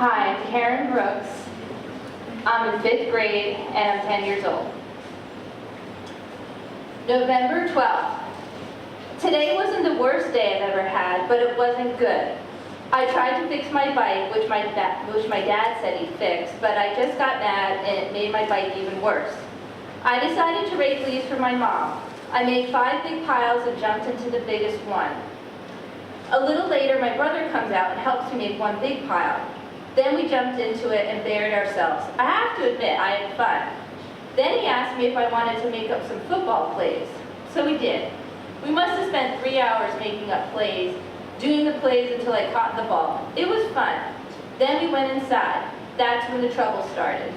Hi, I'm Karen Brooks. I'm in 5th grade and I'm 10 years old. November 12th. Today wasn't the worst day I've ever had, but it wasn't good. I tried to fix my bike, which my dad said he'd fix, but I just got mad and it made my bike even worse. I decided to rake leaves for my mom. I made 5 big piles and jumped into the biggest one. A little later, my brother comes out and helps me make one big pile. Then we jumped into it and buried ourselves. I have to admit, I had fun. Then he asked me if I wanted to make up some football plays. So we did. We must have spent 3 hours making up plays, doing the plays until I caught the ball. It was fun. Then we went inside. That's when the trouble started.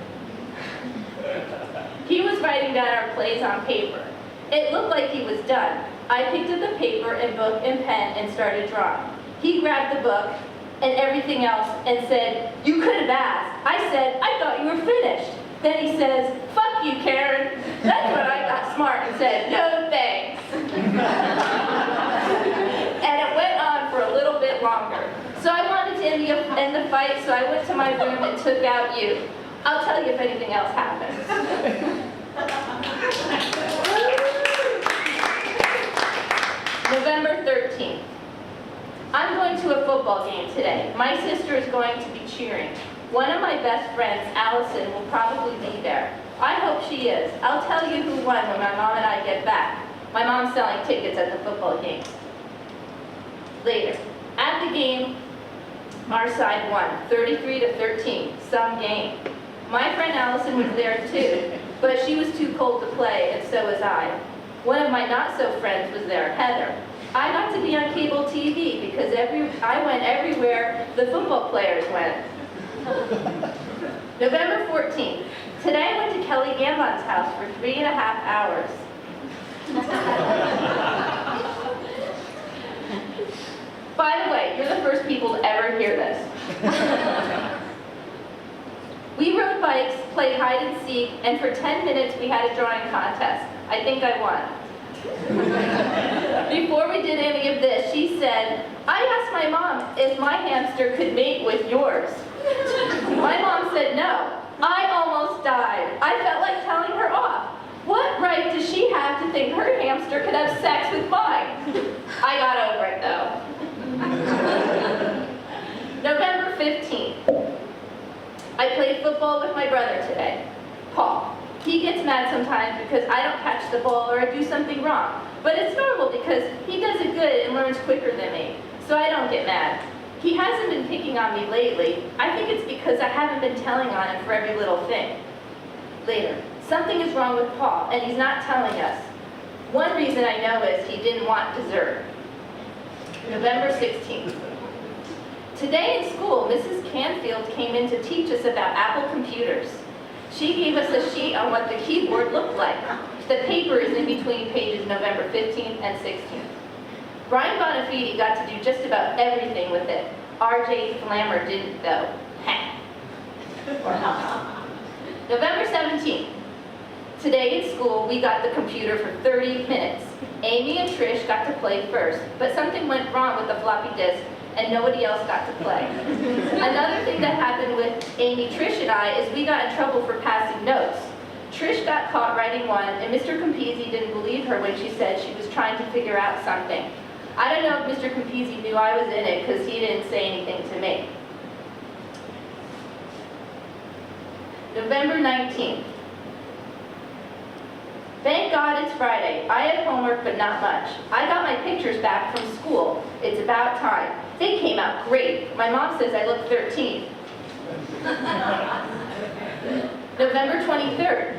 He was writing down our plays on paper. It looked like he was done. I picked up the paper and book and pen and started drawing. He grabbed the book and everything else and said, "You could have asked." I said, "I thought you were finished." Then he says, "Fuck you, Karen." That's when I got smart and said, "No thanks." And it went on for a little bit longer. So I wanted to end the fight, so I went to my room and took out you. I'll tell you if anything else happens. November 13th. I'm going to a football game today. My sister is going to be cheering. One of my best friends, Allison, will probably be there. I hope she is. I'll tell you who won when my mom and I get back. My mom's selling tickets at the football game. Later. At the game, our side won, 33-13, some game. My friend Allison was there too, but she was too cold to play, and so was I. One of my not-so-friends was there, Heather. I got to be on cable TV because I went everywhere the football players went. November 14th. Today I went to Kelly Gambon's house for 3.5 hours. By the way, you're the first people to ever hear this. We rode bikes, played hide and seek, and for 10 minutes we had a drawing contest. I think I won. Before we did any of this, she said, "I asked my mom if my hamster could mate with yours." My mom said no. I almost died. I felt like telling her off. What right does she have to think her hamster could have sex with mine? I got over it though. November 15th. I played football with my brother today, Paul. He gets mad sometimes because I don't catch the ball or I do something wrong. But it's normal because he does it good and learns quicker than me, so I don't get mad. He hasn't been picking on me lately. I think it's because I haven't been telling on him for every little thing. Later, something is wrong with Paul and he's not telling us. One reason I know is he didn't want dessert. November 16th. Today in school, Mrs. Canfield came in to teach us about Apple computers. She gave us a sheet on what the keyboard looked like. The paper is in between pages November 15th and 16th. Brian Bonafide got to do just about everything with it. R.J. Flammer didn't, though. November 17th. Today in school, we got the computer for 30 minutes. Amy and Trish got to play first, but something went wrong with the floppy disk, and nobody else got to play. Another thing that happened with Amy, Trish, and I is we got in trouble for passing notes. Trish got caught writing one, and Mr. Campisi didn't believe her when she said she was trying to figure out something. I don't know if Mr. Campisi knew I was in it because he didn't say anything to me. November 19th. Thank God it's Friday. I have homework, but not much. I got my pictures back from school. It's about time. They came out great. My mom says I look 13. November 23rd.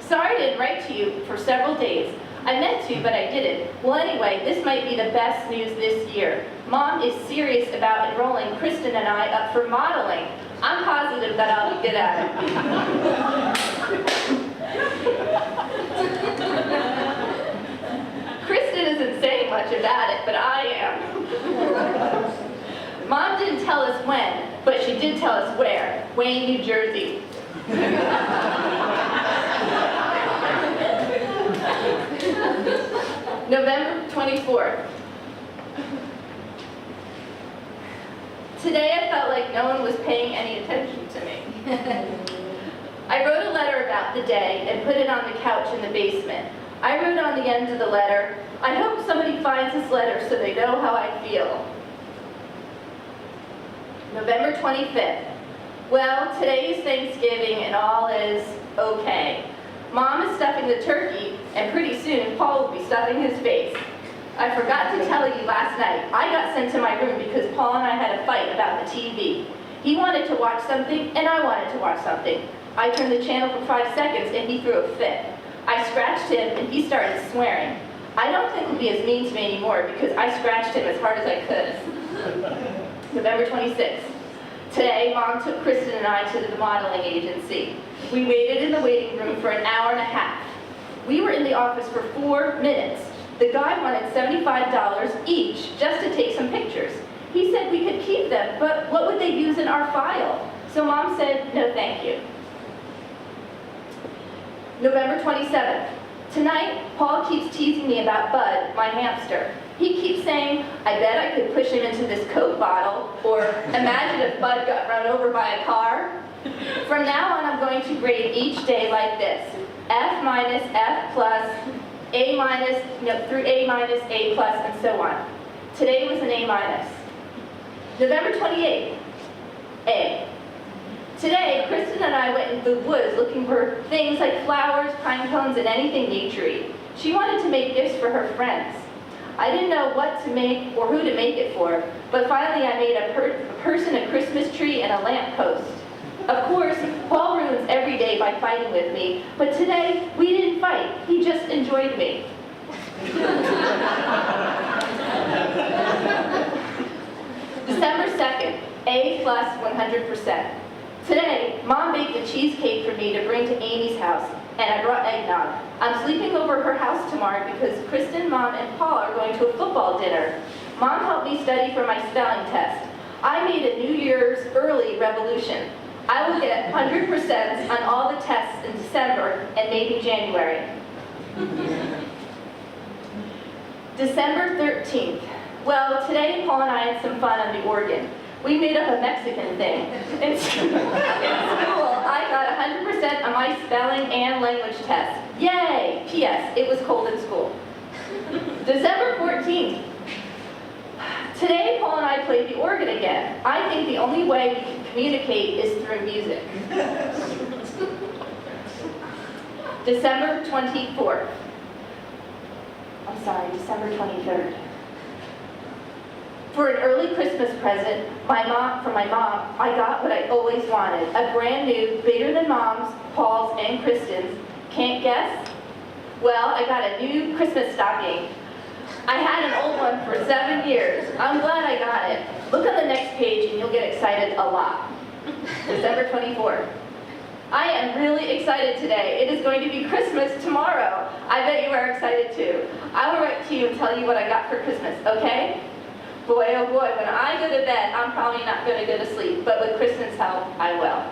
Sorry I didn't write to you for several days. I meant to, but I didn't. Well, anyway, this might be the best news this year. Mom is serious about enrolling Kristen and I up for modeling. I'm positive that I'll be good at it. Kristen isn't saying much about it, but I am. Mom didn't tell us when, but she did tell us where. Wayne, New Jersey. November 24th. Today I felt like no one was paying any attention to me. I wrote a letter about the day and put it on the couch in the basement. I wrote on the end of the letter, "I hope somebody finds this letter so they know how I feel." November 25th. Well, today is Thanksgiving and all is okay. Mom is stuffing the turkey, and pretty soon Paul will be stuffing his face. I forgot to tell you last night, I got sent to my room because Paul and I had a fight about the TV. He wanted to watch something, and I wanted to watch something. I turned the channel for 5 seconds, and he threw a fit. I scratched him, and he started swearing. I don't think he'll be as mean to me anymore because I scratched him as hard as I could. November 26th. Today, Mom took Kristen and I to the modeling agency. We waited in the waiting room for an hour and a half. We were in the office for 4 minutes. The guy wanted $75 each just to take some pictures. He said we could keep them, but what would they use in our file? So Mom said, no thank you. November 27th. Tonight, Paul keeps teasing me about Bud, my hamster. He keeps saying, I bet I could push him into this Coke bottle, or imagine if Bud got run over by a car. From now on, I'm going to grade each day like this: F minus, F plus, A minus, through A minus, A plus, and so on. Today was an A minus. November 28th, A. Today, Kristen and I went into the woods looking for things like flowers, pine cones, and anything nature-y. She wanted to make gifts for her friends. I didn't know what to make or who to make it for, but finally I made a person a Christmas tree and a lamp post. Of course, Paul ruins every day by fighting with me, but today we didn't fight. He just enjoyed me. December 2nd, A plus 100%. Today, Mom baked a cheesecake for me to bring to Amy's house, and I brought eggnog. I'm sleeping over her house tomorrow because Kristen, Mom, and Paul are going to a football dinner. Mom helped me study for my spelling test. I made a New Year's early revolution. I will get 100% on all the tests in December and maybe January. December 13th. Well, today Paul and I had some fun on the organ. We made up a Mexican thing. In school, I got 100% on my spelling and language test. Yay! P.S. It was cold in school. December 14th. Today, Paul and I played the organ again. I think the only way we can communicate is through music. December 23rd. For an early Christmas present, from my mom, I got what I always wanted. A brand new, bigger than Mom's, Paul's, and Kristen's. Can't guess? Well, I got a new Christmas stocking. I had an old one for 7 years. I'm glad I got it. Look on the next page and you'll get excited a lot. December 24th. I am really excited today. It is going to be Christmas tomorrow. I bet you are excited too. I will write to you and tell you what I got for Christmas, okay? Boy, oh boy, when I go to bed, I'm probably not going to go to sleep, but with Kristen's help, I will.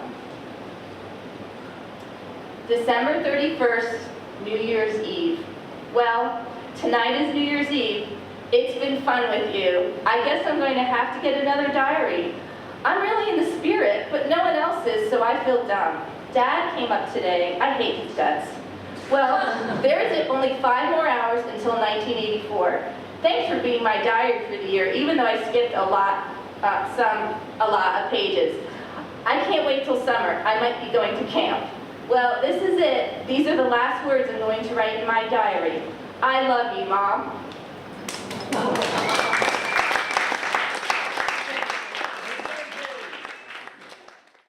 December 31st, New Year's Eve. Well, tonight is New Year's Eve. It's been fun with you. I guess I'm going to have to get another diary. I'm really in the spirit, but no one else is, so I feel dumb. Dad came up today. I hate his guts. Well, there's only 5 more hours until 1984. Thanks for being my diary for the year, even though I skipped a lot of pages. I can't wait till summer. I might be going to camp. Well, this is it. These are the last words I'm going to write in my diary. I love you, Mom.